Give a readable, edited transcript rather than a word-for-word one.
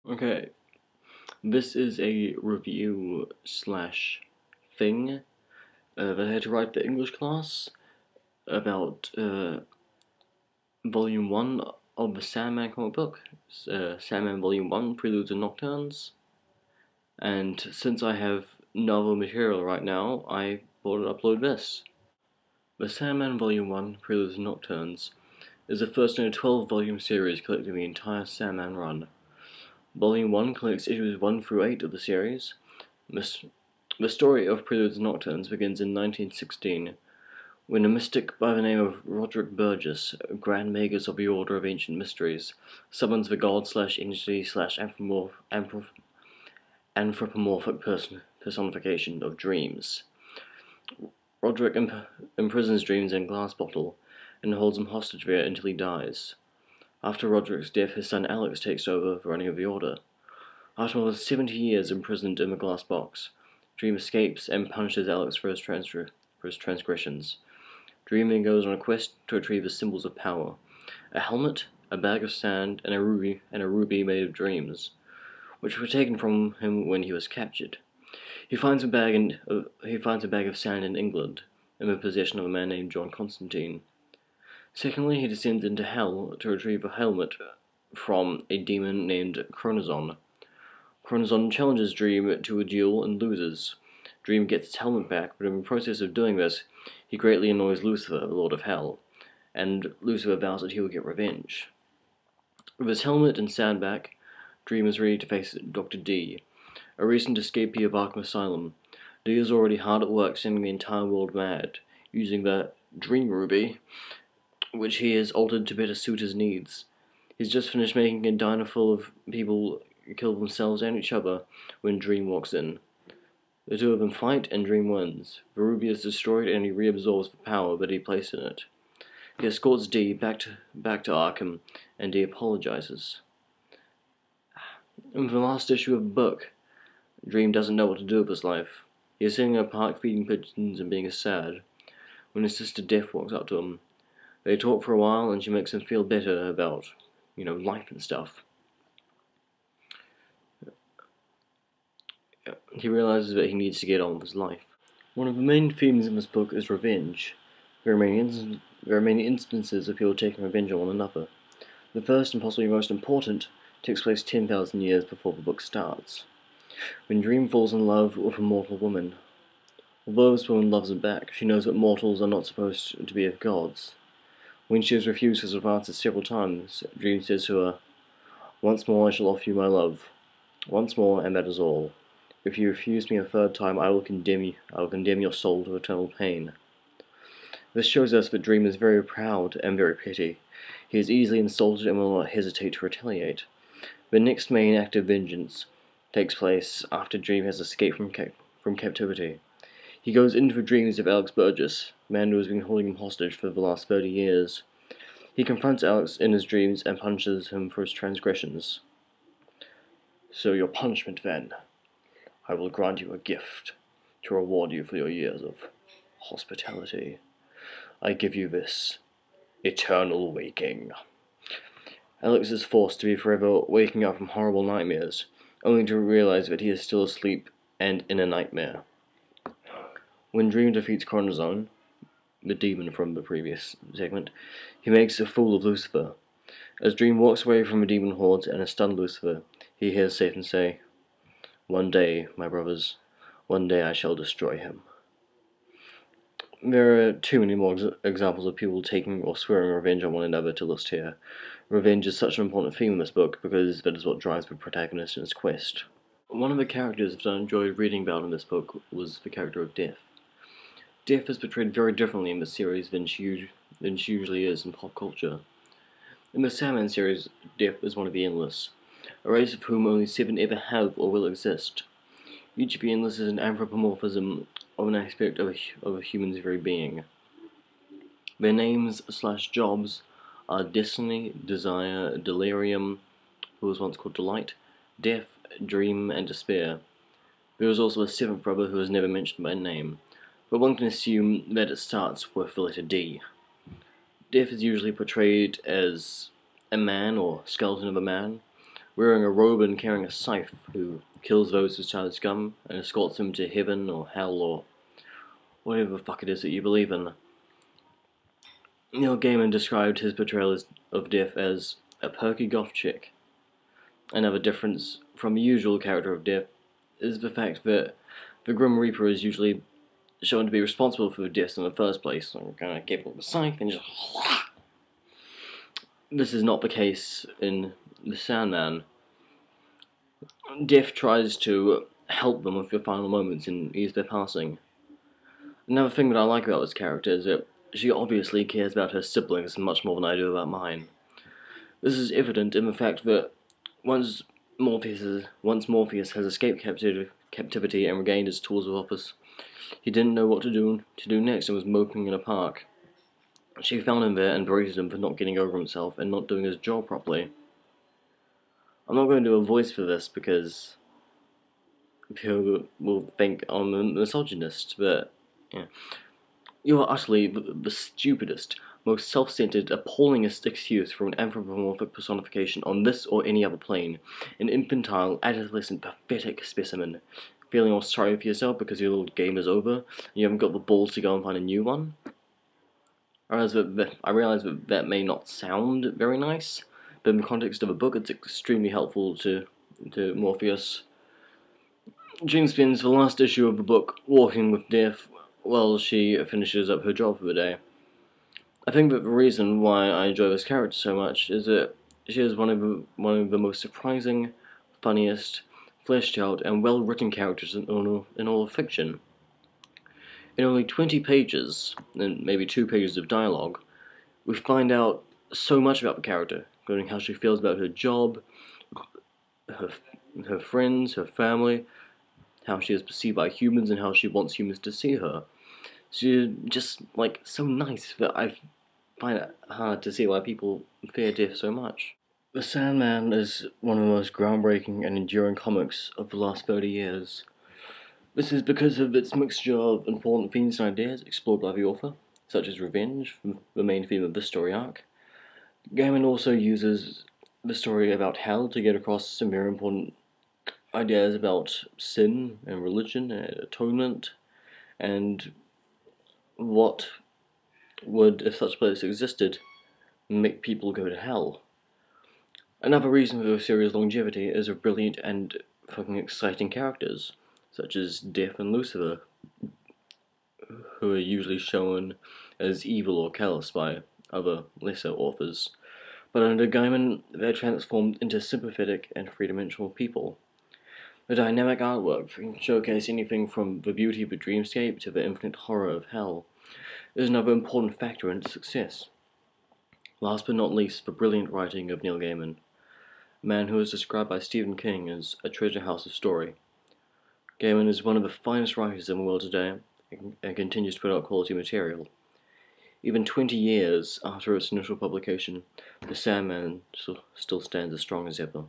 Okay, this is a review slash thing that I had to write for English class about Volume 1 of the Sandman comic book, Sandman Volume 1, Preludes and Nocturnes. And since I have novel material right now, I thought I'd upload this. The Sandman Volume 1, Preludes and Nocturnes is the first in a 12-volume series collecting the entire Sandman run. Volume 1 collects issues 1 through 8 of the series. The story of Preludes and Nocturnes begins in 1916, when a mystic by the name of Roderick Burgess, Grand Magus of the Order of Ancient Mysteries, summons the god/entity/anthropomorphic personification of dreams. Roderick imprisons dreams in a glass bottle and holds them hostage there until he dies. After Roderick's death, his son Alex takes over the running of the Order. After more than 70 years imprisoned in the glass box, Dream escapes and punishes Alex for his transgressions. Dream then goes on a quest to retrieve the symbols of power: a helmet, a bag of sand, and a ruby made of dreams, which were taken from him when he was captured. He finds a bag of sand in England, in the possession of a man named John Constantine. Secondly, he descends into Hell to retrieve a helmet from a demon named Chronozon. Chronozon challenges Dream to a duel and loses. Dream gets his helmet back, but in the process of doing this, he greatly annoys Lucifer, the Lord of Hell, and Lucifer vows that he will get revenge. With his helmet and sand back, Dream is ready to face Dr. D, a recent escapee of Arkham Asylum. D is already hard at work sending the entire world mad, using the Dream Ruby, which he has altered to better suit his needs. He's just finished making a diner full of people kill themselves and each other when Dream walks in. The two of them fight, and Dream wins. The ruby is destroyed, and he reabsorbs the power that he placed in it. He escorts D back to Arkham, and D apologizes. In the last issue of the book, Dream doesn't know what to do with his life. He is sitting in a park feeding pigeons and being sad, when his sister Death walks up to him. They talk for a while, and she makes him feel better about, life and stuff. He realizes that he needs to get on with his life. One of the main themes in this book is revenge. There are many instances of people taking revenge on one another. The first, and possibly most important, takes place 10,000 years before the book starts, when Dream falls in love with a mortal woman. Although this woman loves him back, she knows that mortals are not supposed to be of gods. When she has refused his advances several times, Dream says to her, "Once more I shall offer you my love. Once more, and that is all. If you refuse me a third time, I will condemn your soul to eternal pain." This shows us that Dream is very proud and very petty. He is easily insulted and will not hesitate to retaliate. The next main act of vengeance takes place after Dream has escaped from captivity. He goes into the dreams of Alex Burgess, the man who has been holding him hostage for the last 30 years. He confronts Alex in his dreams and punishes him for his transgressions. "So your punishment, then. I will grant you a gift to reward you for your years of hospitality. I give you this eternal waking." Alex is forced to be forever waking up from horrible nightmares, only to realize that he is still asleep and in a nightmare. When Dream defeats Chronozon, the demon from the previous segment, he makes a fool of Lucifer. As Dream walks away from the demon hordes and a stunned Lucifer, he hears Satan say, "One day, my brothers, one day I shall destroy him." There are too many more examples of people taking or swearing revenge on one another to list here. Revenge is such an important theme in this book because that is what drives the protagonist in his quest. One of the characters that I enjoyed reading about in this book was the character of Death. Death is portrayed very differently in this series than she usually is in pop culture. In the Sandman series, Death is one of the Endless, a race of whom only 7 ever have or will exist. Each of the Endless is an anthropomorphism of an aspect of a human's very being. Their names/jobs are Destiny, Desire, Delirium, who was once called Delight, Death, Dream, and Despair. There is also a 7th brother who is never mentioned by name, but one can assume that it starts with the letter D. Death is usually portrayed as a man or skeleton of a man, wearing a robe and carrying a scythe, who kills those whose child is scum and escorts them to heaven or hell or whatever the fuck it is that you believe in. Neil Gaiman described his portrayal of Death as a perky goth chick. Another difference from the usual character of Death is the fact that the Grim Reaper is usually shown to be responsible for the deaths in the first place. So we're gonna give him a scythe and just. This is not the case in the Sandman. Death tries to help them with their final moments and ease their passing. Another thing that I like about this character is that she obviously cares about her siblings much more than I do about mine. This is evident in the fact that once Morpheus has escaped captivity and regained his tools of office, he didn't know what to do next and was moping in a park. She found him there and berated him for not getting over himself and not doing his job properly. I'm not going to do a voice for this because people will think I'm a misogynist, but yeah. You are utterly the stupidest, most self-centered, appallingest excuse for an anthropomorphic personification on this or any other plane. An infantile, adolescent, pathetic specimen. Feeling all sorry for yourself because your little game is over, and you haven't got the balls to go and find a new one? I realize that may not sound very nice, but in the context of a book, it's extremely helpful to Morpheus. Jane spends the last issue of the book walking with Death while she finishes up her job for the day. I think that the reason why I enjoy this character so much is that she is one of the most surprising, funniest, fleshed out, and well-written characters in all of fiction. In only 20 pages, and maybe 2 pages of dialogue, we find out so much about the character, including how she feels about her job, her friends, her family, how she is perceived by humans, and how she wants humans to see her. She's just, so nice that I find it hard to see why people fear Death so much. The Sandman is one of the most groundbreaking and enduring comics of the last 30 years. This is because of its mixture of important themes and ideas explored by the author, such as revenge, the main theme of this story arc. Gaiman also uses the story about hell to get across some very important ideas about sin and religion and atonement, and what would, if such a place existed, make people go to hell. Another reason for the series' longevity is her brilliant and fucking exciting characters, such as Death and Lucifer, who are usually shown as evil or callous by other lesser authors, but under Gaiman they're transformed into sympathetic and three-dimensional people. The dynamic artwork can showcase anything from the beauty of a dreamscape to the infinite horror of hell is another important factor in its success. Last but not least, the brilliant writing of Neil Gaiman, a man who is described by Stephen King as a treasure house of story. Gaiman is one of the finest writers in the world today and continues to put out quality material. Even 20 years after its initial publication, The Sandman still stands as strong as ever.